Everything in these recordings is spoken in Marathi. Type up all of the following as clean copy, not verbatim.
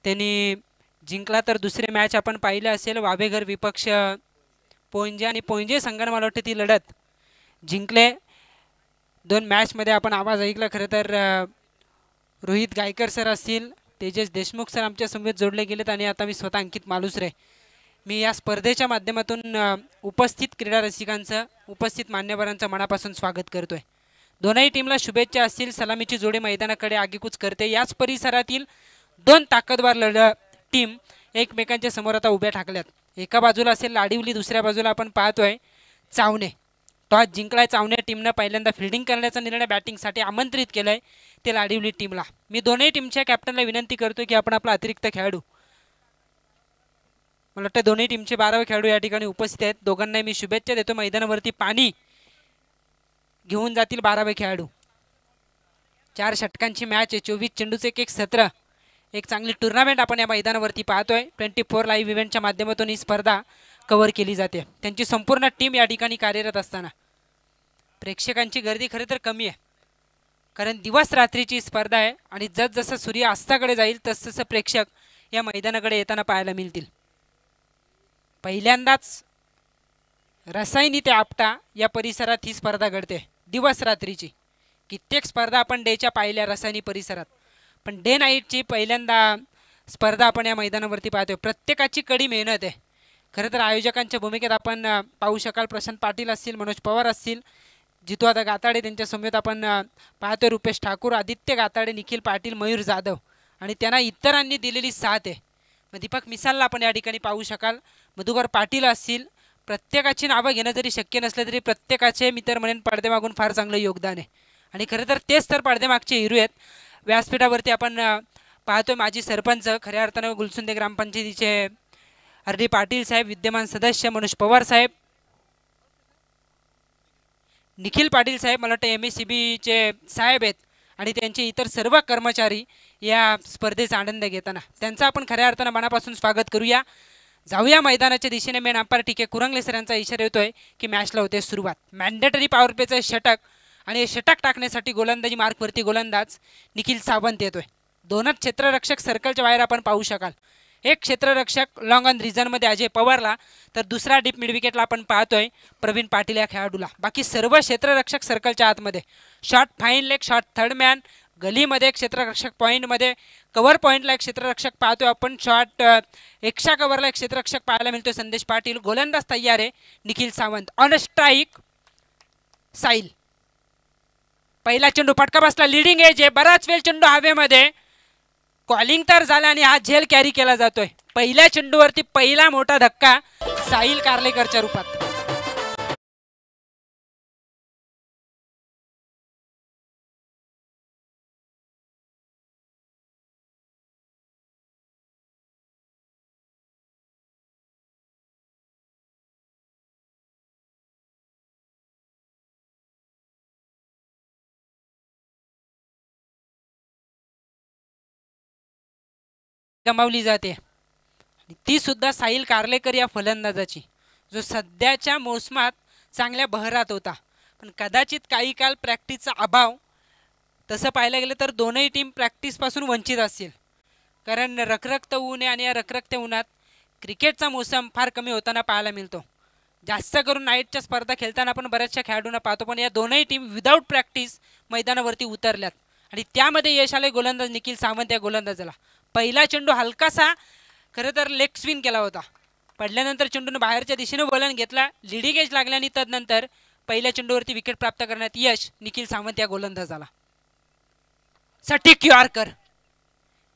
त्यांनी जिंकला. तर दुसरी मॅच आपण पाहिली असेल, वावेघर विपक्ष पोंजे, आणि पोंजे संघाने मला वाटतं ती लढत जिंकले. 2 मॅचमध्ये आपण आवाज ऐकला. खरं तर रोहित गायकर सर असतील, तेजस देशमुख सर आमच्या समवेत जोडले गेलेत, आणि आता मी स्वतः अंकित मालुसरे. मी या स्पर्धेच्या माध्यमातून उपस्थित क्रीडा रसिकांचं, उपस्थित मान्यवरांचं मनापासून स्वागत करतोय. दोनही टीमला शुभेच्छा असतील. सलामीची जोडी मैदानाकडे आगेकूच करते. याच परिसरातील 2 ताकदवार टीम एकमेकांच्या समोर आता उभ्या ठाकल्यात. एका बाजूला असेल लाडिवली, दुसऱ्या बाजूला आपण पाहतोय चावणे. टॉस जिंकलाय चावणे टीमनं. पहिल्यांदा फिल्डिंग करण्याचा निर्णय बॅटिंगसाठी आमंत्रित केलाय ते लाडिवली टीमला. मी दोनही टीमच्या कॅप्टनला विनंती करतो की आपण आपला अतिरिक्त खेळाडू, मला वाटतं दोन्ही टीमचे 12 खेळाडू या ठिकाणी उपस्थित आहेत. दोघांनाही मी शुभेच्छा देतो. मैदानावरती पाणी घेऊन जातील 12 खेळाडू. 4 षटकांची मॅच आहे. 24 चेंडूचे एक सत्र. एक चांगली टुर्नामेंट आपण या मैदानावरती पाहतोय. 24 लाईव्ह इव्हेंटच्या माध्यमातून ही स्पर्धा कव्हर केली जाते. त्यांची संपूर्ण टीम या ठिकाणी कार्यरत असताना प्रेक्षकांची गर्दी खरं तर कमी आहे, कारण दिवस रात्रीची स्पर्धा आहे, आणि जसजसं सूर्य अस्ताकडे जाईल तसतसं प्रेक्षक या मैदानाकडे येताना पाहायला मिळतील. पहिल्यांदाच रसायनी ते आपटा या परिसरात ही स्पर्धा घडते दिवस रात्रीची. कित्येक स्पर्धा आपण डेच्या पाहिल्या रसायनी परिसरात, पण डे नाईटची पहिल्यांदा स्पर्धा आपण या मैदानावरती पाहतोय. प्रत्येकाची कडी मेहनत आहे. खरं तर आयोजकांच्या भूमिकेत आपण पाहू शकाल प्रशांत पाटील असतील, मनोज पवार असतील, जितू आता गाताडे, त्यांच्या समवेत आपण पाहतोय रुपेश ठाकूर, आदित्य गाताडे, निखिल पाटील, मयूर जाधव, आणि त्यांना इतरांनी दिलेली साथ आहे. मग दीपक मिसालला आपण या ठिकाणी पाहू शकाल, मधुकर पाटील असतील. प्रत्येकाची नावं घेणं जरी शक्य नसलं तरी प्रत्येकाचे मी तर म्हणेन पडद्यामागून फार चांगलं योगदान आहे, आणि खरं तर तेच तर पडद्यामागचे हिरो आहेत. व्यासपीठावरती आपण पाहतोय माजी सरपंच, खऱ्या अर्थानं गुलसुंदे ग्रामपंचायतीचे आर.डी. पाटील साहेब, विद्यमान सदस्य मनोज पवार साहेब, निखिल पाटील साहेब, मला वाटतं MSCBचे साहेब आहेत, आणि त्यांचे इतर सर्व कर्मचारी या स्पर्धेचा आनंद घेताना त्यांचा आपण खऱ्या अर्थानं मनापासून स्वागत करूया. जाऊया मैदानाच्या दिशेने. मेन अंपायर टी के कुरंगले सर यांचा इशारा येतोय की मॅचला होते सुरुवात. मॅन्डेटरी पॉवर प्लेचं षटक, आणि हे षटक टाकण्यासाठी गोलंदाजी मार्कवरती गोलंदाज निखिल सावंत येतोय. 2च क्षेत्ररक्षक सर्कलच्या बाहेर आपण पाहू शकाल. एक क्षेत्ररक्षक लॉंग ऑन रिझनमध्ये अजय पवारला, तर दुसरा डीप मिड विकेटला आपण पाहतोय प्रवीण पाटील या खेळाडूला. बाकी सर्व क्षेत्ररक्षक सर्कलच्या आतमध्ये. Shot fine leg, shot third man, गलीमध्ये क्षेत्ररक्षक, पॉईंटमध्ये कव्हर पॉईंटला एक क्षेत्ररक्षक पाहतोय आपण. शॉट एक्स्ट्रा कव्हरला एक क्षेत्ररक्षक पाहायला मिळतोय संदेश पाटील. गोलंदाज तयार आहे निखिल सावंत. On strike Sail. पहिला चेंडू फटका बसला. लिडिंग एज आहे. बराच वेळ चेंडू हवेमध्ये. कॉलिंग तर झालं, आणि हा झेल कॅरी केला जातोय. पहिल्या चेंडूवरती पहिला मोठा धक्का साहिल कार्लेकरच्या रूपात. गमावली जाते, ती सुद्धा साहिल कार्लेकर या फलंदाजाची, जो सध्याच्या मोसमात चांगल्या बहरात होता. पण कदाचित काही काळ प्रॅक्टिसचा अभाव, तसं पाहायला गेलं तर दोनही टीम प्रॅक्टिसपासून वंचित असतील, कारण रखरखत ऊन आहे, आणि या रखरखत्या उन्हात क्रिकेटचा मोसम फार कमी होताना पाहायला मिळतो. जास्त करून नाईटच्या स्पर्धा खेळताना आपण बऱ्याचशा खेळाडूंना पाहतो, पण या दोनही टीम विदाऊट प्रॅक्टिस मैदानावरती उतरल्यात, आणि त्यामध्ये यश आले गोलंदाज निखिल सावंत या गोलंदाजाला. पहिला चेंडू हलकासा खरं तर लेग स्विंग केला होता. पडल्यानंतर चेंडूने बाहेरच्या दिशेने वळण घेतला, लिडिंग एज लागला, आणि तदनंतर पहिल्या चेंडूवरती विकेट प्राप्त करण्यात यश निखिल सावंत या गोलंदाजाला. सटीक यॉर्कर.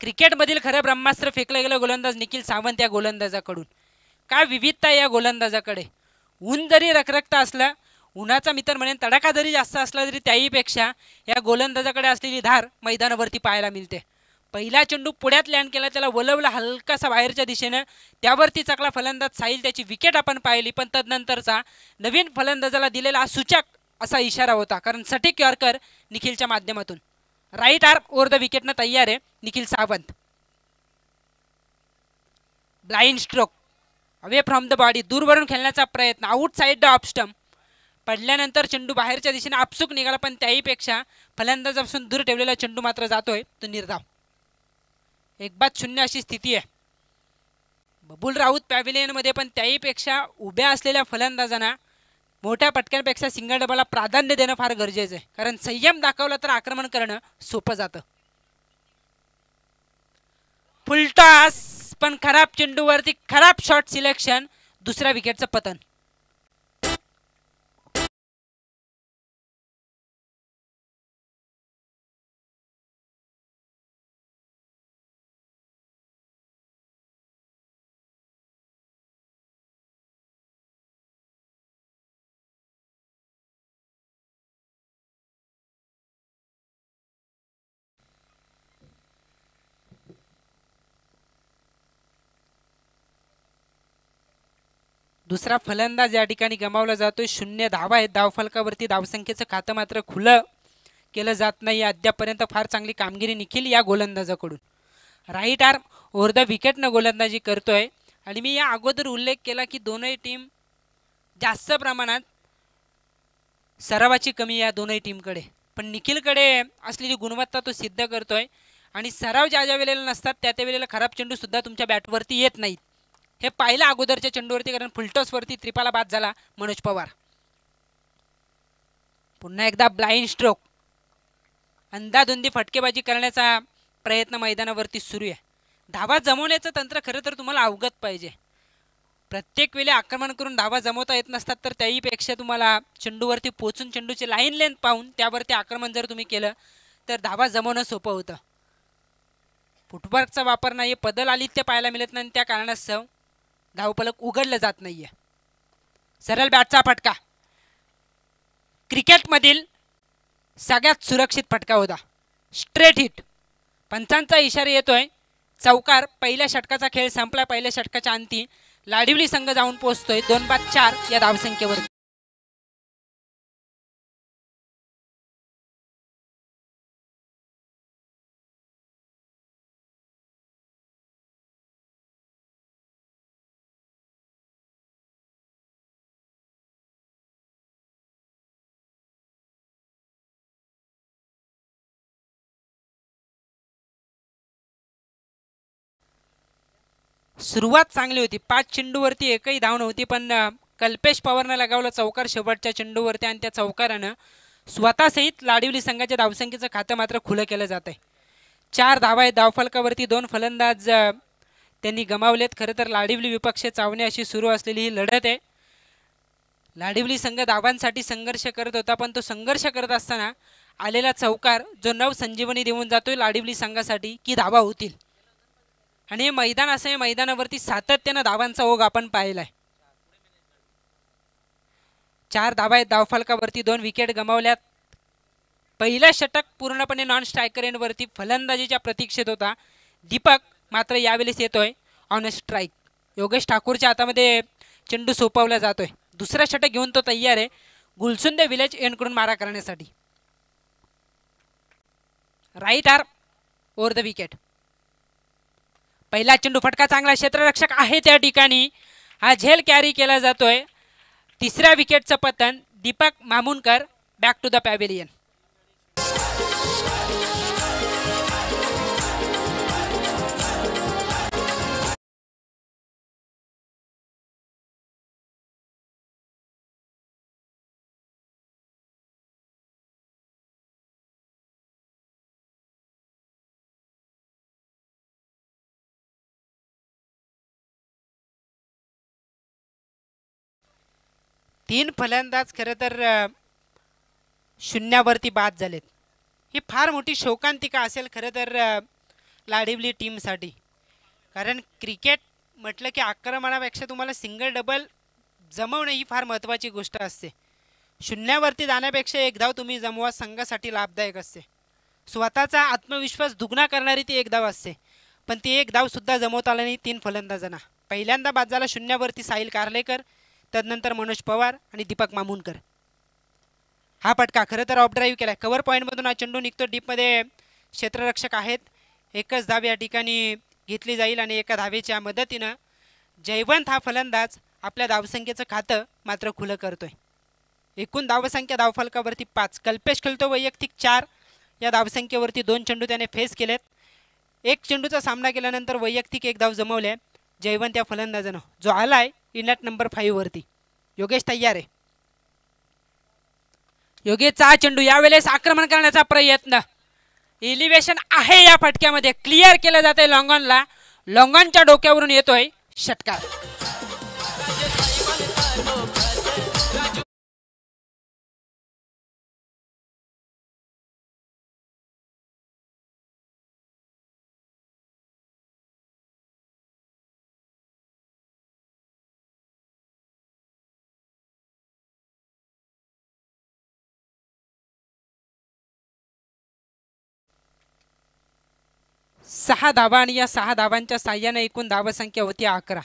क्रिकेटमधील खरं ब्रह्मास्त्र फेकलं गेलं गोलंदाज निखिल सावंत या गोलंदाजाकडून. काय विविधता या गोलंदाजाकडे. ऊन जरी रखरखता असलं, उन्हाचा मित्र म्हणेन तडाखा जरी जास्त असला तरी त्याहीपेक्षा या गोलंदाजाकडे असलेली धार मैदानावरती पाहायला मिळते. पहिला चेंडू पुढ्यात लँड केला, त्याला वलवला हलकासा बाहेरच्या दिशेनं, त्यावरती चकला फलंदाज साहिल, त्याची विकेट आपण पाहिली. पण तदनंतरचा नवीन फलंदाजाला दिलेला सूचक असा इशारा होता, कारण सटीक यॉर्कर निखिलच्या माध्यमातून. राईट आर्म ओव्हर द विकेटनं तयार आहे Nikhil Sawant. Blind stroke away from the body, दूरवरून खेळण्याचा प्रयत्न, outside the off stump. पडल्यानंतर चेंडू बाहेरच्या दिशेने आपसूक निघाला, पण त्याहीपेक्षा फलंदाजापासून दूर ठेवलेला चेंडू मात्र जातोय तो निर्धाव. एक बाद शून्य अशी स्थिती आहे बबुल राऊत पॅव्हिलियनमध्ये, पण त्याहीपेक्षा उभ्या असलेल्या फलंदाजांना मोठ्या पटक्यांपेक्षा सिंगल डबलला प्राधान्य देणं फार गरजेचं आहे, कारण संयम दाखवला तर आक्रमण करणं सोपं जातं. फुलटॉस, पण खराब चेंडूवरती खराब शॉट सिलेक्शन, दुसऱ्या विकेटचं पतन. दुसरा फलंदाज या ठिकाणी गमावला जातोय. 0 धावा आहेत धावफलकावरती. धावसंख्येचं खातं मात्र खुलं केलं जात नाही. अद्यापर्यंत फार चांगली कामगिरी निखिल या गोलंदाजाकडून. राईट आर्म ओव्हर द विकेटनं गोलंदाजी करतोय. आणि मी या अगोदर उल्लेख केला की दोनही टीम जास्त प्रमाणात सरावाची कमी या दोनही टीमकडे, पण निखिलकडे असलेली गुणवत्ता तो सिद्ध करतोय. आणि सराव ज्या ज्या वेळेला नसतात त्या त्या वेळेला खराब चेंडूसुद्धा तुमच्या बॅटवरती येत नाहीत. हे पाहिलं अगोदरच्या चेंडूवरती, कारण फुलटॉसवरती त्रिपाला बाद झाला मनोज पवार. पुन्हा एकदा ब्लाइंड स्ट्रोक, अंधाधुंदी फटकेबाजी करण्याचा प्रयत्न मैदानावरती सुरू आहे. धावा जमवण्याचं तंत्र खरं तर तुम्हाला अवगत पाहिजे. प्रत्येक वेळी आक्रमण करून धावा जमवता येत नसतात, तर त्याहीपेक्षा तुम्हाला चेंडूवरती पोचून चेंडूची लाईन लेंथ पाहून त्यावरती आक्रमण जर तुम्ही केलं तर धावा जमवणं सोपं होतं. फुटवर्कचा वापर नाही, पदल आलित्य पाहायला मिळत नाही, त्या कारणास्तव धावफलक उघडलं जात नाहीये. सरळ बॅटचा फटका क्रिकेटमधील सगळ्यात सुरक्षित फटका होता. Straight hit. पंचांचा इशारा येतोय चौकार. पहिल्या षटकाचा खेळ संपला. पहिल्या षटकाच्या अंती लाडिवली संघ जाऊन पोहोचतोय 2-4 या धावसंख्येवर. सुरुवात चांगली होती. 5 चेंडूवरती एकही धाव नव्हती, पण कल्पेश पवारनं लगावला चौकार शेवटच्या चेंडूवरती, आणि त्या चौकारानं स्वतःसहित लाडिवली संघाच्या धावसंख्येचं खातं मात्र खुलं केलं जात आहे. 4 धावा आहेत धावफलकावरती. 2 फलंदाज त्यांनी गमावलेत. खरं तर लाडिवली विपक्ष चावणे अशी सुरू असलेली ही लढत आहे. लाडिवली संघ धावांसाठी संघर्ष करत होता, पण तो संघर्ष करत असताना आलेला चौकार जो नव संजीवनी देऊन जातोय लाडिवली संघासाठी की धावा होतील. आणि हे मैदान असं आहे, मैदानावरती सातत्यानं धावांचा ओघ आपण पाहिलाय. 4 धावा आहेत धावफलकावरती. 2 विकेट गमावल्यात. पहिलं षटक पूर्णपणे नॉन स्ट्रायकर एंडवरती फलंदाजीच्या प्रतीक्षेत होता. दीपक मात्र यावेळेस येतोय ऑन स्ट्राईक. योगेश ठाकूरच्या हातामध्ये चेंडू सोपवला जातोय. दुसरा षटक घेऊन तो तयार आहे गुलसुंदे विलेज एंडकडून मारा करण्यासाठी. Right arm over the wicket. पहिला चेंडू फटका चांगला. क्षेत्ररक्षक आहे त्या ठिकाणी. हा झेल कॅरी केला जातोय. तिसऱ्या विकेटचं पतन. Deepak Mamunkar back to the pavilion. तीन फलंदाज खरं तर शून्यावरती बाद झालेत. ही फार मोठी शोकांतिका असेल खरं तर लाडिवली टीमसाठी, कारण क्रिकेट म्हटलं की आक्रमणापेक्षा तुम्हाला सिंगल डबल जमवणं ही फार महत्त्वाची गोष्ट असते. शून्यावरती जाण्यापेक्षा एक धाव तुम्ही जमवा संघासाठी लाभदायक असते. स्वतःचा आत्मविश्वास दुगणा करणारी ती एक धाव असते, पण ती एक धावसुद्धा जमवता आला नाही तीन फलंदाजांना. पहिल्यांदा बाद झाला शून्यावरती साहिल कारलेकर, तदनंतर मनोज पवार आणि दीपक मामुनकर. हा फटका खरं तर ऑफ ड्राईव्ह केला. कव्हर पॉईंटमधून हा चेंडू निघतो. डीपमध्ये क्षेत्ररक्षक आहेत. एकच धाव या ठिकाणी घेतली जाईल आणि एका धावेच्या मदतीनं जयवंत हा फलंदाज आपल्या धावसंख्येचं खातं मात्र खुलं करतोय. एकूण धावसंख्या धावफलकावरती 5. कल्पेश खेळतो वैयक्तिक 4. या धावसंख्येवरती 2 चेंडू त्याने फेस केलेत. एक चेंडूचा सामना केल्यानंतर वैयक्तिक एक धाव जमवले जयवंत या फलंदाजानं, जो आलाय इनॅट नंबर 5 वरती. योगेश तयार आहे. योगेशचा चेंडू यावेळेस आक्रमण करण्याचा प्रयत्न. एलिव्हेशन आहे या फटक्यामध्ये, क्लिअर केलं जाते लॉंगॉनला. लॉंगॉनच्या डोक्यावरून येतोय षटकार. सहा धावा आणि या 6 धावांच्या साह्याने एकूण धावसंख्या होती 11.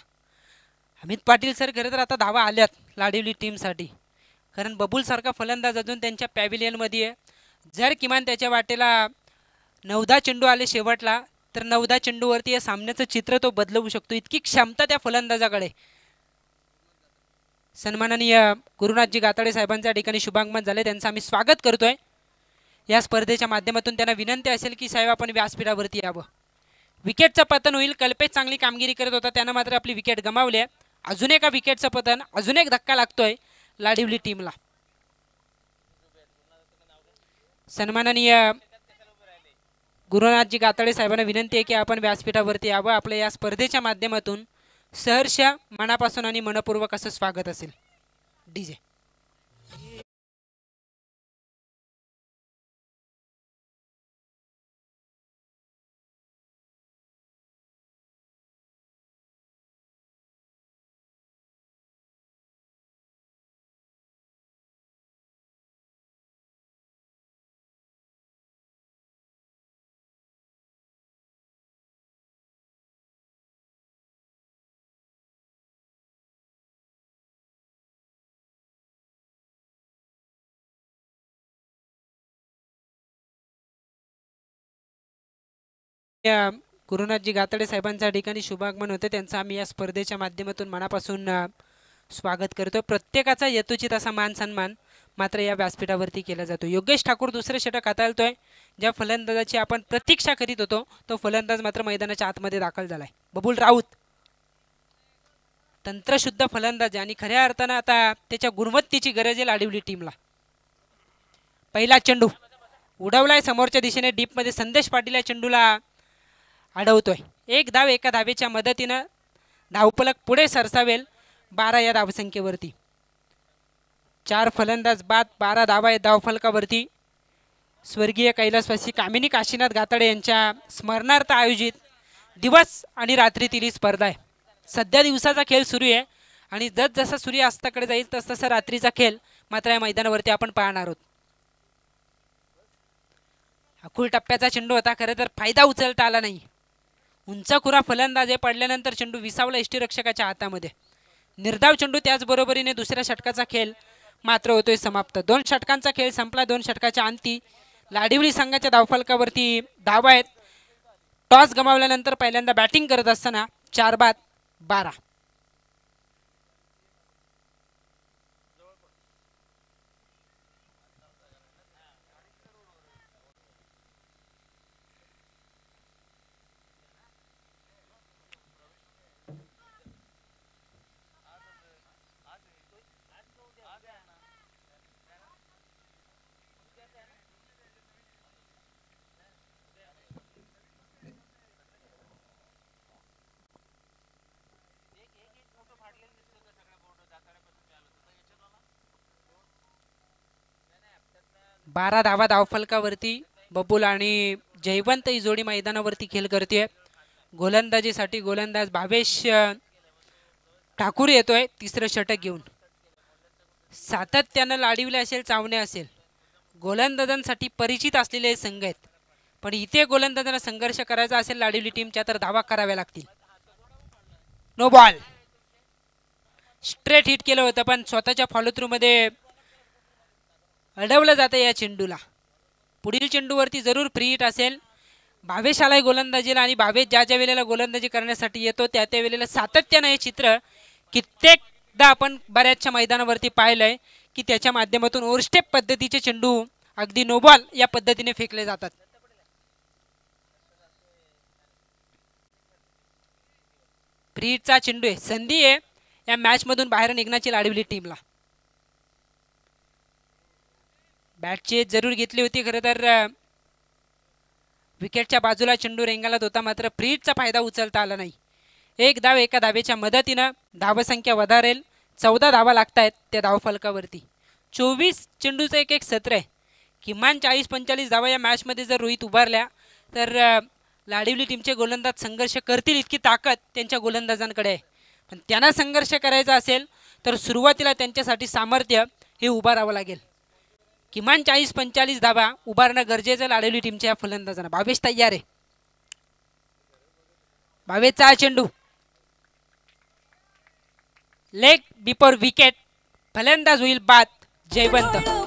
अमित पाटील सर, खरं तर आता धावा आल्यात लाडिवली टीमसाठी, कारण बबूल सारखा फलंदाज अजून त्यांच्या पॅव्हिलियनमध्ये आहे. जर किमान त्याच्या वाटेला 9 चेंडू आले शेवटला, तर 9 चेंडूवरती या सामन्याचं चित्र तो बदलवू शकतो. इतकी क्षमता त्या फलंदाजाकडे. सन्माननीय गुरुनाथजी गाताडे साहेबांच्या ठिकाणी शुभागमन झाले, त्यांचं आम्ही स्वागत करतोय या स्पर्धेच्या माध्यमातून. त्यांना विनंती असेल की साहेब आपण व्यासपीठावरती यावं. विकेटचं पतन होईल. कल्पेश चांगली कामगिरी करत होता, त्यानं मात्र आपली विकेट गमावली आहे. अजून एका विकेटचं पतन, अजून एक धक्का लागतोय लाडिवली टीमला. सन्माननीय गुरुनाथजी गाताडे साहेबांना विनंती आहे की आपण व्यासपीठावरती यावं. आपल्या या स्पर्धेच्या माध्यमातून सहर्ष मनापासून आणि मनपूर्वक असं स्वागत असेल. डीजे गुरुनाथजी गाताडे साहेबांच्या ठिकाणी शुभागमन होते, त्यांचं आम्ही या स्पर्धेच्या माध्यमातून मनापासून स्वागत करतो. प्रत्येकाचा यथोचित असा मान सन्मान मात्र या व्यासपीठावरती केला जातो. योगेश ठाकूर दुसरे षटक हाताळतोय. ज्या फलंदाजाची आपण प्रतीक्षा करीत होतो तो फलंदाज मात्र मैदानाच्या आतमध्ये दाखल झालाय. बबूल राऊत तंत्रशुद्ध फलंदाज आणि खऱ्या अर्थानं आता त्याच्या गुणवत्तेची गरज आहे लाडिवली टीमला. पहिला चेंडू उडवलाय समोरच्या दिशेने डीपमध्ये. संदेश पाटील या चेंडूला अडवतोय. एक धाव एका धावेच्या मदतीनं धावफलक पुढे सरसावेल 12 या धावसंख्येवरती. 4 फलंदाज बाद, 12 धावा आहेत धावफलकावरती. स्वर्गीय कैलासवासी कामिनी काशीनाथ गाताडे यांच्या स्मरणार्थ आयोजित दिवस आणि रात्रीतील ही स्पर्धा आहे. सध्या दिवसाचा खेळ सुरू आहे आणि जसजसा सूर्य अस्ताकडे जाईल तसतसा रात्रीचा खेळ मात्र या मैदानावरती आपण पाहणार आहोत. अकुल टप्प्याचा चेंडू होता, खरं तर फायदा उचलता आला नाही. उंचखुरा फलंदाज पडल्यानंतर चेंडू विसावला यष्टीरक्षकाच्या हातामध्ये. निर्धाव चेंडू, त्याचबरोबरीने दुसऱ्या षटकाचा खेळ मात्र होतोय समाप्त. 2 षटकांचा खेळ संपला. 2 षटकाच्या अंती लाडिवली संघाच्या धावफलकावरती धावा आहेत. टॉस गमावल्यानंतर पहिल्यांदा बॅटिंग करत असताना 4 बाद 12. बारा धावा धावफलकावरती. बबूल आणि जयवंत ही जोडी मैदानावरती खेळ करते. गोलंदाजीसाठी गोलंदाज भावेश ठाकूर येतोय तिसरं षटक घेऊन. सातत्यानं लाडिवले असेल, चावणे असेल, गोलंदाजांसाठी परिचित असलेले संघ आहेत. पण इथे गोलंदाजांना संघर्ष करायचा असेल लाडिवली टीमच्या तर धावा कराव्या लागतील. No ball. स्ट्रेट हिट केलं होतं पण स्वतःच्या फॉलो थ्रू मध्ये अडवलं जातं या चेंडूला. पुढील चेंडूवरती जरूर फ्री हिट असेल. भावेश आलाय गोलंदाजीला आणि भावेश ज्या ज्या वेळेला गोलंदाजी करण्यासाठी येतो त्या त्या वेळेला सातत्यानं हे चित्र कित्येकदा आपण बऱ्याचशा मैदानावरती पाहिलंय की त्याच्या माध्यमातून ओव्हरस्टेप पद्धतीचे चेंडू अगदी नो बॉल या पद्धतीने फेकले जातात. फ्रीचा चेंडू आहे, संधी आहे या मॅच मधून बाहेर निघण्याची लाडविली टीमला. बॅटची जरूर घेतली होती खरं तर विकेटच्या बाजूला चेंडू रेंगाळत होता, मात्र फ्रीचा फायदा उचलता आला नाही. एक धाव एका धावेच्या मदतीनं धावसंख्या वधारेल. 14 धावा लागतायत त्या धावफलकावरती. 24 चेंडूचं एक सत्र आहे. किमान 40-45 धावा या मॅचमध्ये जर रोहित उभारल्या तर लाडविली टीमचे गोलंदाज संघर्ष करतील इतकी ताकद त्यांच्या गोलंदाजांकडे आहे. पण त्यांना संघर्ष करायचा असेल तर सुरुवातीला त्यांच्यासाठी सामर्थ्य हे उभारावं लागेल. किमान 40-45 धावा उभारणं गरजेचं लाडविली टीमच्या फलंदाजांना. भावेश तयार आहे. भावेशचा चेंडू लेग बिफोर विकेट. फलंदाज होईल बाद जयवंत.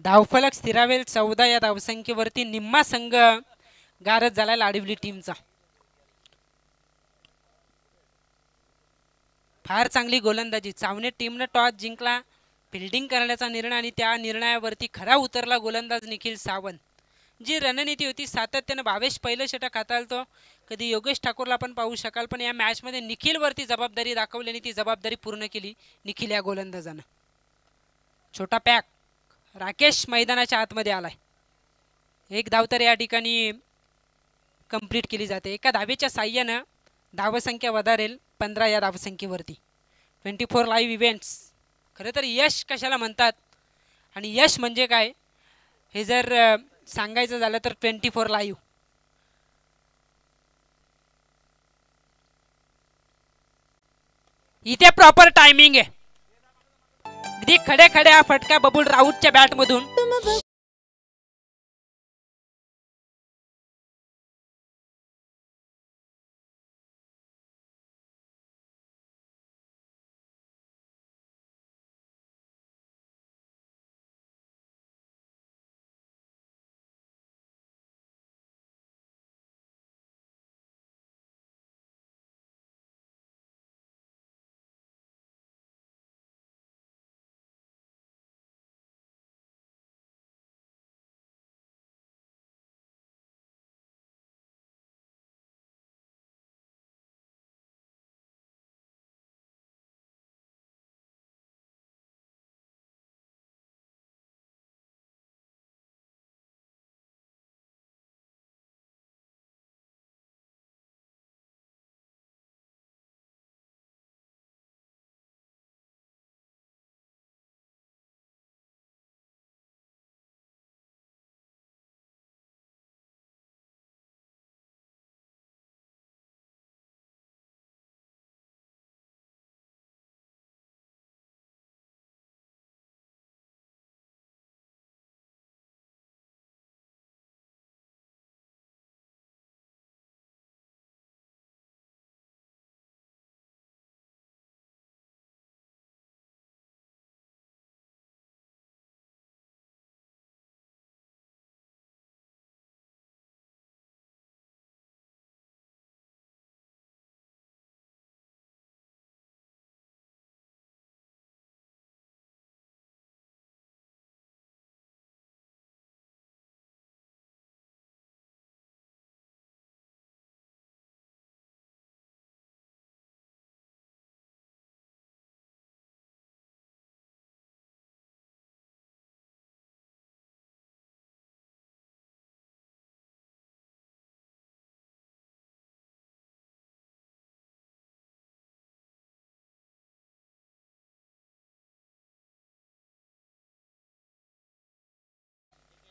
धावफलक स्थिरावेल. 14 या धावसंख्येवरती निम्मा संघ गारद झाला लाडविली टीमचा. फार चांगली गोलंदाजी. चावणे टीमनं टॉस जिंकला, फिल्डिंग करण्याचा निर्णय आणि त्या निर्णयावरती खरा उतरला गोलंदाज निखिल सावंत. जी रणनीती होती सातत्यानं भावेश पहिलं षटक हाताळतो, कधी योगेश ठाकूरला पण पाहू शकाल, पण या मॅचमध्ये निखिलवरती जबाबदारी दाखवली आणि ती जबाबदारी पूर्ण केली निखिल या गोलंदाजानं. छोटा पॅक राकेश मैदानाच्या आतमध्ये आलाय. एक धाव तर या ठिकाणी कंप्लीट केली जाते. एका धावेच्या साह्यानं धावसंख्या वधारेल 15 या धावसंख्येवरती. 24 लाईव्ह इव्हेंट्स. खरं तर यश कशाला म्हणतात आणि यश म्हणजे काय हे जर सांगायचं झालं तर 24 लाईव्ह. इथे प्रॉपर टायमिंग आहे. अगदी खडे खडे हा फटका बबुल राऊतच्या बॅट मधून.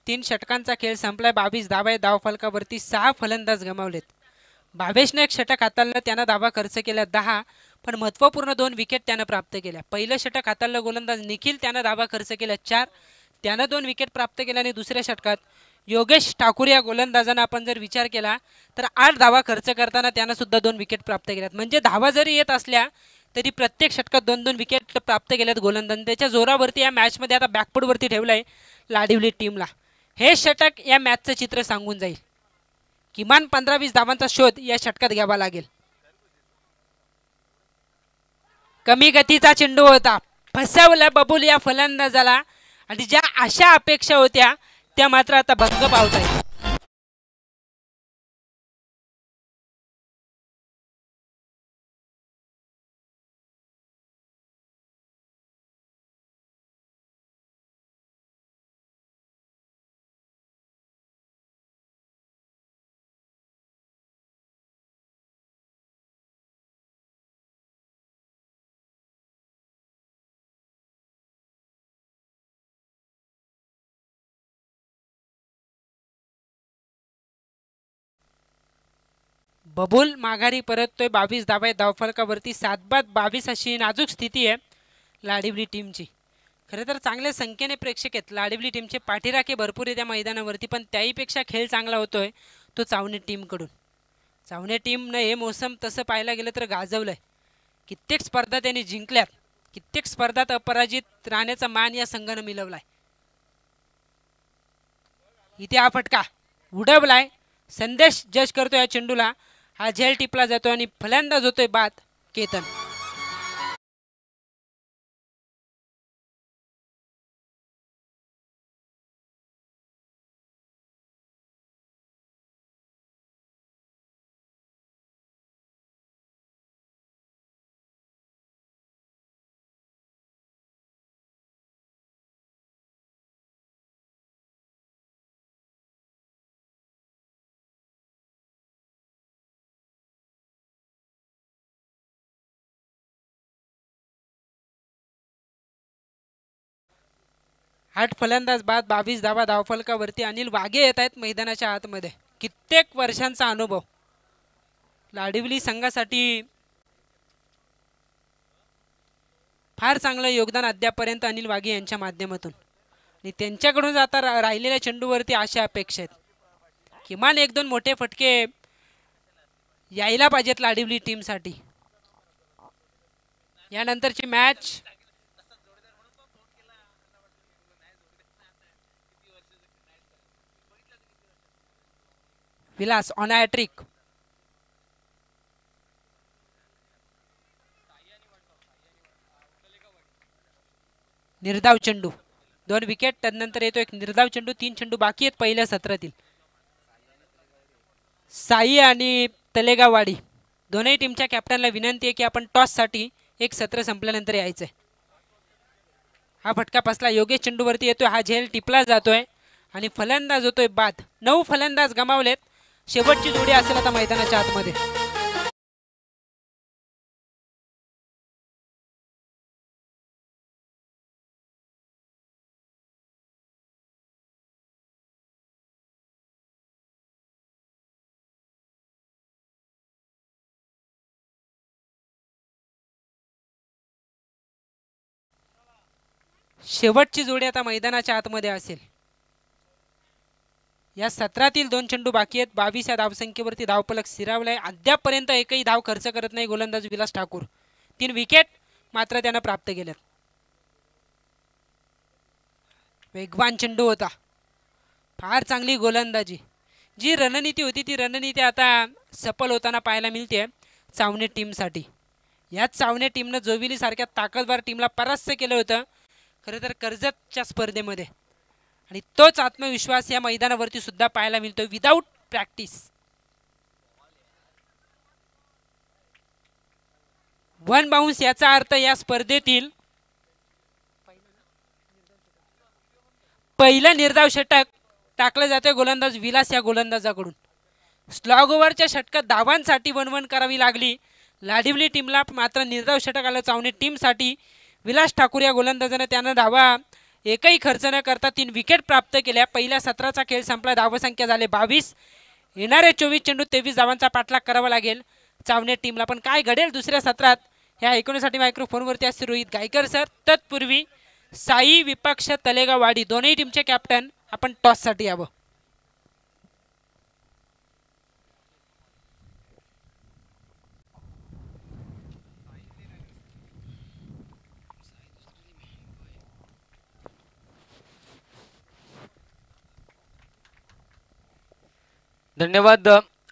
तीन षटकांचा खेळ संपलाय. 22 धावा धावफलकावरती 6 फलंदाज गमावलेत. भावेशने एक षटक हाताळलं, त्यानं धावा खर्च केल्या 10, पण महत्त्वपूर्ण 2 विकेट त्यानं प्राप्त केल्या. पहिलं षटक हाताळलं गोलंदाज निखिल, त्यानं धावा खर्च केल्या 4, त्यानं 2 विकेट प्राप्त केल्या. आणि दुसऱ्या षटकात योगेश ठाकूर या गोलंदाजानं आपण जर विचार केला तर 8 धावा खर्च करताना त्यानं सुद्धा 2 विकेट प्राप्त केल्यात. म्हणजे धावा जरी येत असल्या तरी प्रत्येक षटकात 2-2 विकेट प्राप्त केल्यात गोलंदाजांनी. त्याच्या जोरावरती या मॅचमध्ये आता बॅकफुटवरती ठेवलं आहे लाडिवली टीमला. हे षटक या मॅचचं चित्र सांगून जाईल. किमान 15-20 धावांचा शोध या षटकात घ्यावा लागेल. कमी गतीचा चेंडू होता, फसवला बबूल या फलंदाजाला आणि ज्या आशा अपेक्षा होत्या त्या मात्र आता भंग पावत आहेत. बबूल माघारी परततोय 22 धावा धावफलकावरती. 7-22 अशी नाजूक स्थिती आहे लाडिवली टीमची. खरं तर चांगल्या संख्येने प्रेक्षक आहेत लाडिवली टीमचे. पाठीराखे भरपूर आहे त्या मैदानावरती, पण त्याहीपेक्षा खेळ चांगला होतोय तो चावणे टीमकडून. चावणे टीमनं हे मोसम तसं पाहायला गेलं तर गाजवलंय. कित्येक स्पर्धा त्यांनी जिंकल्यात, कित्येक स्पर्धात अपराजित राहण्याचा मान या संघानं मिळवलाय. इथे हा फटका उडवलाय, संदेश जज करतो या चेंडूला. हा झेल टिपला जातो आणि फलंदाज होतोय बाद केतन. आठ फलंदाज बाद, 22 धावा धावफलकावरती. अनिल वाघे येत आहेत मैदानाच्या आतमध्ये. कित्येक वर्षांचा अनुभव लाडिवली संघासाठी. फार चांगलं योगदान अद्यापर्यंत अनिल वाघे यांच्या माध्यमातून. आणि त्यांच्याकडून आता राहिलेल्या चेंडूवरती अशा अपेक्षा आहेत, किमान 1-2 मोठे फटके यायला पाहिजेत लाडिवली टीमसाठी. यानंतरची मॅच विलास ऑन हॅट्रिक. निर्धाव चेंडू, 2 विकेट. त्यानंतर येतो एक निर्धाव चेंडू. 3 चेंडू बाकी आहेत पहिल्या सत्रातील. साई आणि तलेगाववाडी दोनही टीमच्या कॅप्टनला विनंती आहे की आपण टॉससाठी एक सत्र संपल्यानंतर यायचंय. हा फटका फसला, योगेश चेंडूवरती येतोय. हा झेल टिपला जातोय आणि फलंदाज होतोय बाद. 9 फलंदाज गमावलेत. शेवटची जोडी असेल आता मैदानाच्या आतमध्ये. शेवटची जोडी आता मैदानाच्या आतमध्ये असेल. या सत्रातील 2 चेंडू बाकी आहेत. 22 या धावसंख्येवरती धावफलक स्थिरावलाय. अद्यापर्यंत एकही धाव खर्च करत नाही गोलंदाज विलास ठाकूर. 3 विकेट मात्र त्यानं प्राप्त केल्यात. वेगवान चेंडू होता, फार चांगली गोलंदाजी. जी रणनीती होती ती रणनीती आता सफल होताना पाहायला मिळते चावणे टीमसाठी. याच चावणे टीमनं जोविली सारख्या ताकदवार टीमला परास्त केलं होतं खरं तर कर्जतच्या स्पर्धेमध्ये. आणि तोच आत्मविश्वास या मैदानावरती सुद्धा पाहायला मिळतो विदाऊट प्रॅक्टिस. 1 बाउन्स याचा अर्थ या स्पर्धेतील पहिलं निर्धाव षटक टाकलं जाते गोलंदाज विलास या गोलंदाजाकडून. स्लॉग ओव्हरच्या षटकात धावांसाठी 1-1 करावी लागली लाडिवली टीमला, मात्र निर्धाव षटक आलं चावणे टीमसाठी. विलास ठाकूर या गोलंदाजाने त्यानं धावा एकही खर्च न करता 3 विकेट प्राप्त केल्या. पहिल्या सत्राचा खेळ संपला, धावसंख्या झाले 22. येणारे 24 चेंडू 23 धावांचा पाठलाग करावा लागेल चावणे टीमला. पण काय घडेल दुसऱ्या सत्रात ह्या ऐकण्यासाठी मायक्रोफोनवरती असते रोहित गायकर सर. तत्पूर्वी साई विपक्ष तलेगाववाडी दोन्ही टीमचे कॅप्टन आपण टॉससाठी यावं. धन्यवाद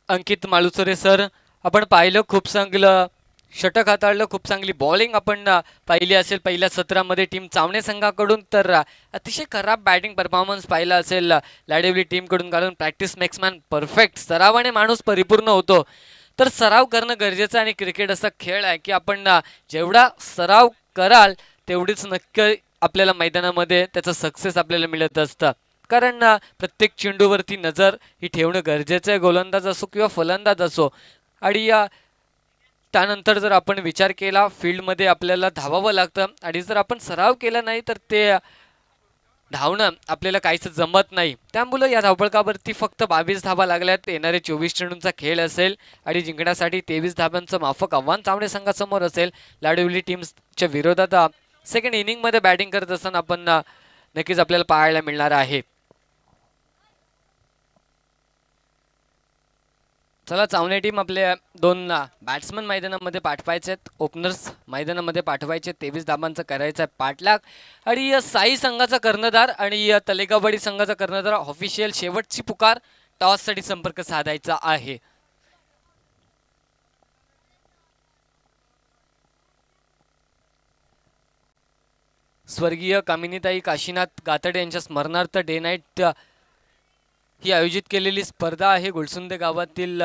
अंकित मालुसरे सर. आपण पाहिलं खूप चांगलं षटक हाताळलं, खूप चांगली बॉलिंग आपण पाहिली असेल पहिल्या सत्रामध्ये टीम चावणे संघाकडून. तर अतिशय खराब बॅटिंग परफॉर्मन्स पाहिला असेल लाडीवली टीमकडून, कारण प्रॅक्टिस मेक्स मॅन परफेक्ट. सरावाने माणूस परिपूर्ण होतो. तर सराव करणं गरजेचं आणि क्रिकेट असा खेळ आहे की आपण जेवढा सराव कराल तेवढीच नक्की आपल्याला मैदानामध्ये त्याचा सक्सेस आपल्याला मिळत असतं. कारण प्रत्येक चेंडूवरती नजर ही ठेवणं गरजेचं आहे, गोलंदाज असो किंवा फलंदाज असो. आणि त्यानंतर जर आपण विचार केला फील्डमध्ये आपल्याला धावावं लागतं आणि जर आपण सराव केला नाही तर ते धावणं आपल्याला काहीच जमत नाही. त्यामुळं या धावपळकावरती फक्त 22 धावा लागल्यात. येणारे 24 चेंडूंचा खेळ असेल आणि जिंकण्यासाठी 23 धावांचं माफक आव्हान चावणे संघासमोर असेल. लाडीवली टीमच्या विरोधात सेकंड इनिंगमध्ये बॅटिंग करत असताना आपण नक्कीच आपल्याला पाहायला मिळणार आहे. चला, चावणे टीम आपल्या 2 बॅट्समन मैदानामध्ये पाठवायचे आहेत, ओपनर्स मैदानामध्ये पाठवायचे. 23 धाबांचा करायचा आहे पाठलाग. आणि साई संघाचा कर्णधार आणि तलेगाववाडी संघाचा कर्णधार ऑफिशियल शेवटची पुकार, टॉससाठी संपर्क साधायचा आहे. स्वर्गीय कामिनीताई काशीनाथ गातडे यांच्या स्मरणार्थ डे नाईट ही आयोजित केलेली स्पर्धा आहे. गुलसुंदे गावातील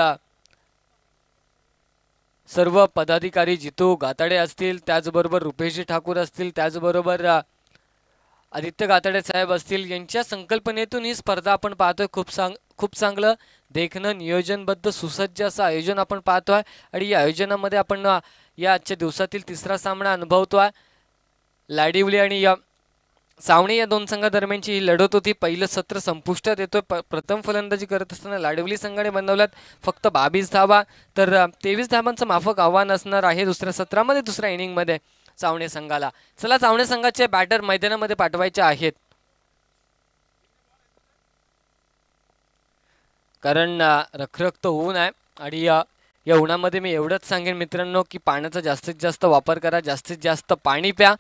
सर्व पदाधिकारी जितू गाताडे असतील, त्याचबरोबर रुपेशजी ठाकूर असतील, त्याचबरोबर आदित्य गाताडे साहेब असतील, यांच्या संकल्पनेतून ही स्पर्धा आपण पाहतोय. खूप चांगलं देखणं नियोजनबद्ध सुसज्ज असं आयोजन आपण पाहतोय. आणि या आयोजनामध्ये आपण या आजच्या दिवसातील तिसरा सामना अनुभवतोय. लाडीवली आणि सावणे या 2 संघादरम्यानची ही लढत होती. पहिलं सत्र संपुष्टात येतोय. प्रथम फलंदाजी करत असताना लाडीवली संघाने बनवल्यात फक्त 22 धावा. तर 23 धावांचं माफक आव्हान असणार आहे दुसऱ्या सत्रामध्ये, दुसऱ्या इनिंगमध्ये चावणे संघाला. चला, चावणे संघाचे बॅटर मैदानामध्ये पाठवायचे आहेत, कारण रखरखत ऊन आहे. आणि या उन्हामध्ये मी एवढंच सांगेन मित्रांनो की पाण्याचा जास्तीत जास्त वापर करा, जास्तीत जास्त पाणी प्या,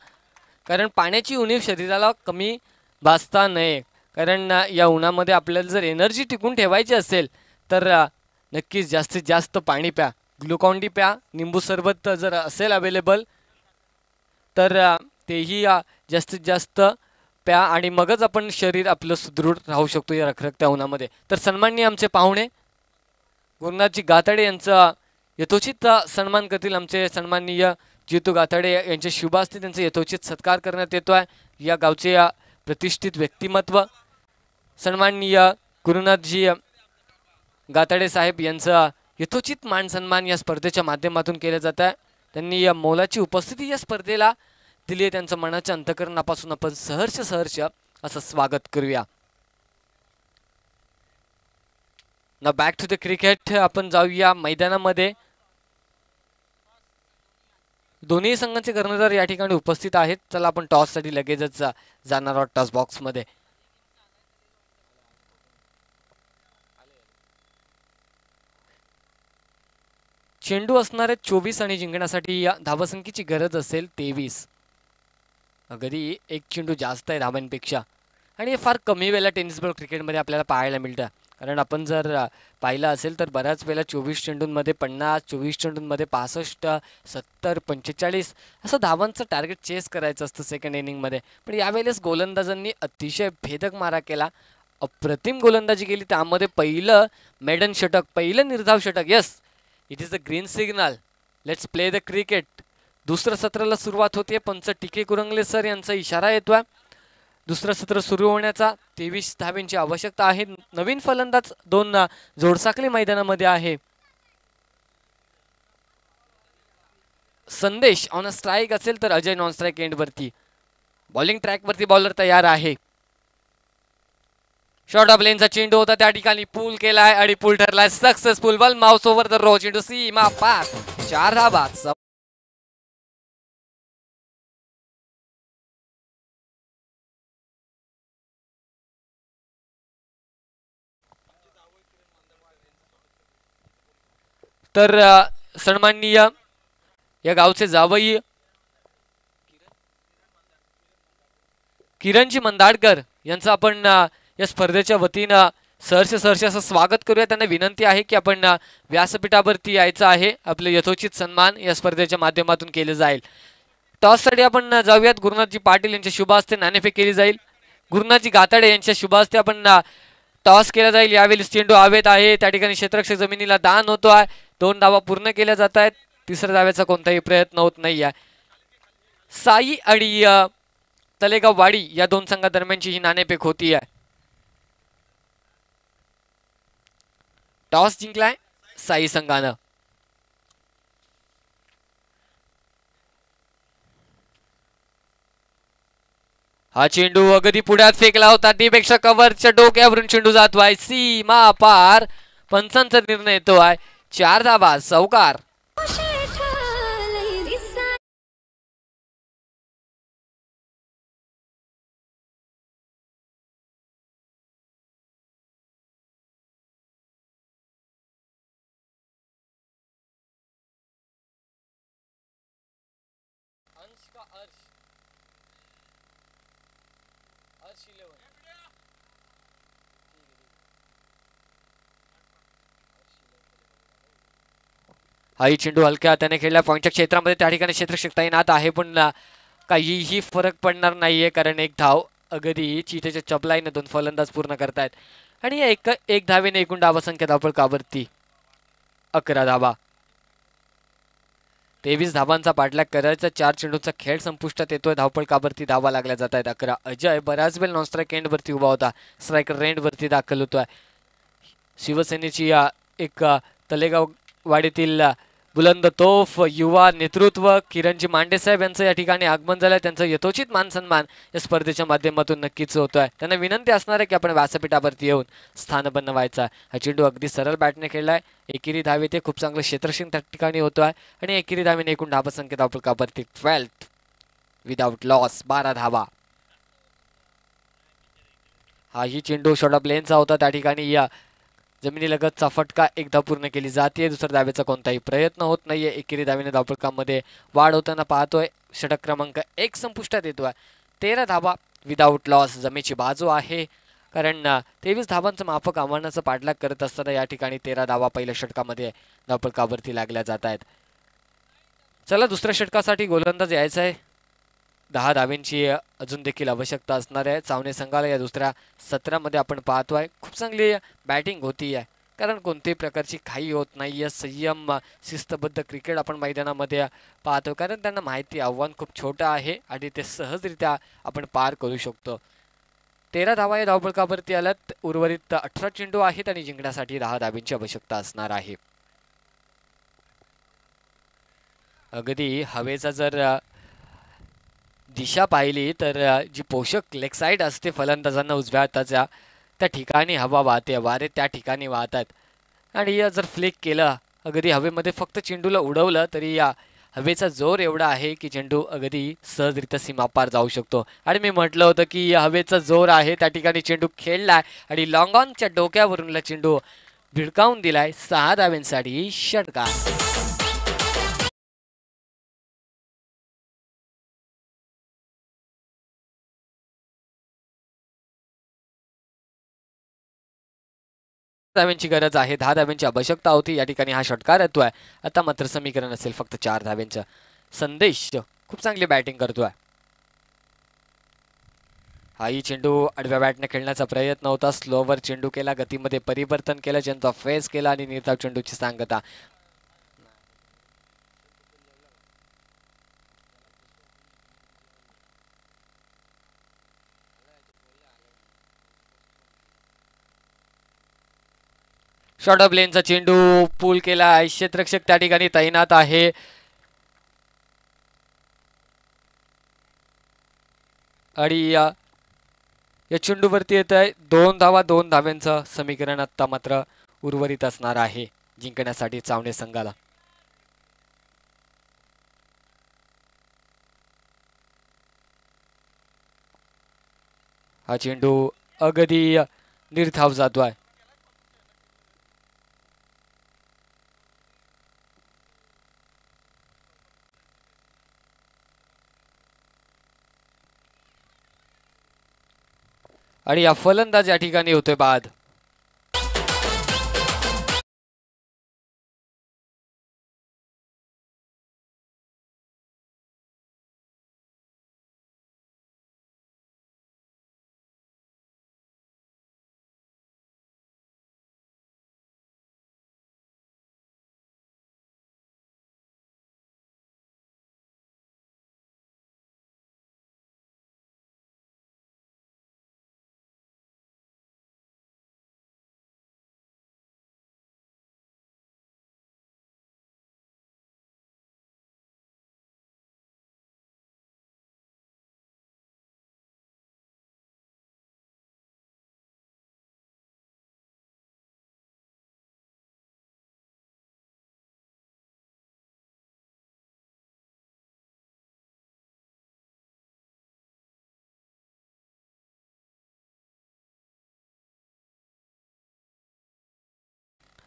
कारण पाण्याची उणीव शरीराला कमी भासता नये. कारण या उन्हामध्ये आपल्याला जर एनर्जी टिकून ठेवायची असेल तर नक्कीच जास्तीत जास्त पाणी प्या. ग्लुकॉन डी प्या, निंबू सरबत जर असेल अवेलेबल तर तेही जास्तीत जास्त प्या, आणि मगच आपण शरीर आपलं सुदृढ राहू शकतो या रखरखत्या उन्हामध्ये. तर सन्माननीय आमचे पाहुणे गुरुनाथजी गाताडे यांचा यथोचित सन्मान करतील आमचे सन्माननीय जितू गाताडे यांचे शुभ असते, त्यांचा यथोचित सत्कार करण्यात येतोय. या गावचे प्रतिष्ठित व्यक्तिमत्व सन्माननीय गुरुनाथजी गाताडे साहेब यांचा यथोचित मान सन्मान या स्पर्धेच्या माध्यमातून केला जात आहे. त्यांनी या मोलाची उपस्थिती या स्पर्धेला दिली आहे. त्यांचं मनाच्या अंतःकरणापासून आपण सहर्ष असं स्वागत करूया. ना बॅक टू द क्रिकेट. आपण जाऊया मैदानामध्ये. दोन्ही संघांचे कर्णधार या ठिकाणी उपस्थित आहेत. चला, आपण टॉससाठी लगेचच जाणार आहोत टॉस बॉक्समध्ये. चेंडू असणारे 24 आणि जिंकण्यासाठी या धावसंख्येची गरज असेल 23. अगदी एक चेंडू जास्त आहे धावांपेक्षा, आणि हे फार कमी वेळेला टेनिस बॉल क्रिकेटमध्ये आपल्याला पाहायला मिळतं. कारण आपण जर पाहिलं असेल तर बऱ्याच वेळेला 24 चेंडूंमध्ये 50, 24 चेंडूंमध्ये 65, 70, 45 असं धावांचं टार्गेट चेस करायचं असतं सेकंड इनिंगमध्ये. पण यावेळेस गोलंदाजांनी अतिशय भेदक मारा केला, अप्रतिम गोलंदाजी केली. त्यामध्ये पहिलं मेडन षटक, पहिलं निर्धाव षटक. Yes, it is the green signal, let's play the cricket. दुसरं सत्राला सुरुवात होते. पंच टीके कुरंगले सर यांचा इशारा येतोय दुसरं सत्र सुरू होण्याचा. 23 धावांची आवश्यकता आहे. नवीन फलंदाज 2 जोडसाखली मैदानामध्ये आहे. संदेश ऑन अ स्ट्राईक असेल तर अजय नॉन स्ट्राईक एंडवरती. बॉलिंग ट्रॅकवरती बॉलर तयार आहे. शॉर्ट ऑफ लेनचा चेंडू होता, त्या ठिकाणी पूल केलाय आणि पूल ठरलाय successful. One mouse over the row, चेंडू सीमा पार, 4 धावा. तर सन्माननीय या गावचे जावई किरणजी मंदाडकर यांचं आपण या स्पर्धेच्या वतीनं सहर्ष असं स्वागत करूया. त्यांना विनंती आहे की आपण व्यासपीठावरती यायचं आहे. आपले यथोचित सन्मान या स्पर्धेच्या माध्यमातून केले जाईल. टॉससाठी आपण जाऊयात. गुरुनाथजी पाटील यांच्या शुभ हस्ते नाणेफेक केली जाईल. गुरुनाथजी गाताडे यांच्या शुभ हस्ते आपण टॉस केला जाईल. यावेळी चेंडू हवेत आहे. त्या ठिकाणी क्षेत्ररक्षक जमिनीला दान होतो आहे. 2 धावा पूर्ण केल्या जात आहेत. तिसऱ्या धाव्याचा कोणताही प्रयत्न होत नाही आहे. साई आणि तलेगाव वाडी या 2 संघादरम्यानची ही नाणेफेक होती आहे. टॉस जिंकलाय साई संघानं. हा चेंडू अगदी पुढ्यात फेकला होता. टीपेक्षा कव्हरच्या डोक्यावरून चेंडू जातोय सीमा पार. पंचांचा निर्णय येतो आहे. 4 धावा चौकार. हाही चेंडू हलक्या हाताने खेळला पॉईंटच्या क्षेत्रामध्ये. त्या ठिकाणी क्षेत्ररक्षक तैनात आहे पण काहीही फरक पडणार नाहीये कारण एक धाव अगदी चितेच्या चपलाईने 2 फलंदाज पूर्ण करतायत आणि एक धावेने एकूण धावसंख्या धावफलकावरती 11 धावा. 23 धावांचा पाठलाग करायचा. 4 चेंडूचा खेळ संपुष्टात येतोय. धावफलकावरती धावा लागल्या जात आहेत 11. अजय बराच वेळ नॉन स्ट्राईक एंड वरती उभा होता. स्ट्रायकर रेंड वरती दाखल होतोय. शिवसेनेची एक तलेगाव वाडीतील बुलंद तोफ युवा नेतृत्व किरणजी मांडे साहेब यांचं या ठिकाणी आगमन झालं. त्यांचं यथोचित मान सन्मान या स्पर्धेच्या माध्यमातून नक्कीच होतोय. त्यांना विनंती असणार आहे की आपण व्यासपीठावरती येऊन स्थान बनवायचा. हा चेंडू अगदी सरळ बॅटने खेळलाय. एकेरी धावे ते खूप चांगलं क्षेत्ररक्षण त्या ठिकाणी होतोय आणि एकेरी धावेने एकूण धावसंख्या धावफलकावरती 12 विदाउट लॉस 12 धावा. हाही चेंडू शॉर्ट प्लेनचा होता. त्या ठिकाणी या जमिनीलगतचा फटका एकदा पूर्ण केली जाते. दुसऱ्या धावेचा कोणताही प्रयत्न होत नाहीये. एकेरी धावेने धावफलकामध्ये वाढ होताना पाहतोय. षटक क्रमांक 1 संपुष्टात येतोय. 13 धावा विदाउट लॉस जमेची बाजू आहे कारण 23 धावांचं माफक आव्हानाचं पाठलाग करत असताना या ठिकाणी 13 धावा पहिल्या षटकामध्ये धावफलकावरती लागल्या जात आहेत. चला दुसऱ्या षटकासाठी गोलंदाज यायचा आहे. 10 धावेंची अजून देखील आवश्यकता असणार आहे. चावणे संघाला या दुसऱ्या सत्रामध्ये आपण पाहतोय खूप चांगली बॅटिंग होती आहे कारण कोणत्याही प्रकारची घाई होत नाहीये. संयम शिस्तबद्ध क्रिकेट आपण मैदानामध्ये पाहतो कारण त्यांना माहिती आव्हान खूप छोटं आहे आणि ते सहजरित्या आपण पार करू शकतो. 13 धावा या धावफलकावरती आल्यात. उर्वरित 18 चेंडू आहेत आणि जिंकण्यासाठी 10 धावेंची आवश्यकता असणार आहे. अगदी हवेचा जर दिशा पाहिली तर जी पोषक लेग साईड असते फलंदाजांना उजव्या हाताच्या त्या ठिकाणी हवा वाहते. वारे त्या ठिकाणी वाहतात आणि जर फ्लिक केलं अगदी हवेमध्ये फक्त चेंडूला उडवलं तरी या हवेचा जोर एवढा आहे की चेंडू अगदी सहजरित्या सीमापार जाऊ शकतो. आणि मी म्हटलं होतं की हवेचा जोर आहे. त्या ठिकाणी चेंडू खेळलाय आणि लॉंग ऑनच्या डोक्यावरून चेंडू भिडकावून दिलाय. 6 धाव्यांसाठी षटकार. धाव्यांची गरज आहे. 10 धाव्यांची आवश्यकता होती. या ठिकाणी हा षटकार येतोय. आता मात्र समीकरण असेल फक्त 4 धाव्यांचा. संदेश खूप चांगली बॅटिंग करतोय. हाही चेंडू आडव्या बॅटने खेळण्याचा प्रयत्न होता. स्लोवर चेंडू केला. गतीमध्ये परिवर्तन केलं. चेंडूचा फेस केला आणि निर्धाव चेंडूची सांगता. शॉर्ट ऑफ लेनचा चेंडू पूल केला. क्षेत्ररक्षक त्या ठिकाणी तैनात आहे. आणि या चेंडूवरती येत आहे 2 धावा. 2 धाव्यांचं समीकरण आता मात्र उर्वरित असणार आहे जिंकण्यासाठी चावणे संघाला. हा चेंडू अगदी निर्धाव जातोय. आणि या फलंदाज या ठिकाणी होतोय बाद.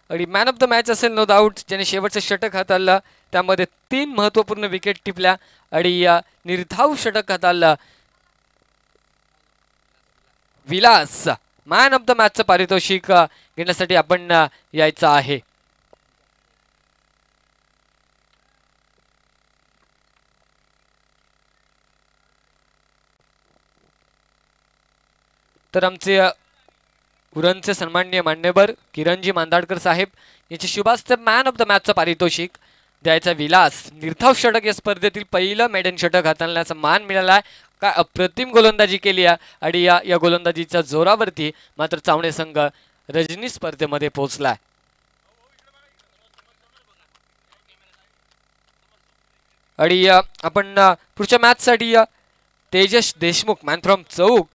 आणि मॅन ऑफ द मॅच असेल नो डाऊट, ज्याने शेवटचं षटक हाताळलं, त्यामध्ये 3 महत्त्वपूर्ण विकेट टिपल्या आणि निर्धाव षटक हाताळलं. विलास मॅन ऑफ द मॅचचं पारितोषिक घेण्यासाठी आपण यायचं आहे. तर आमचे उरणचे सन्माननीय मान्यवर किरणजी मांदाडकर साहेब याचे शुभास्ते मॅन ऑफ द मॅचचं पारितोषिक द्यायचा. विलास निर्धाव षटक या स्पर्धेतील पहिलं मेडन षटक हाताळण्याचा मान मिळाला आहे. काय अप्रतिम गोलंदाजी केली आहे आणि या गोलंदाजीच्या जोरावरती मात्र चावणे संघ रजनी स्पर्धेमध्ये पोहोचलाय. आणि आपण पुढच्या मॅचसाठी Tejas Deshmukh man from Chowk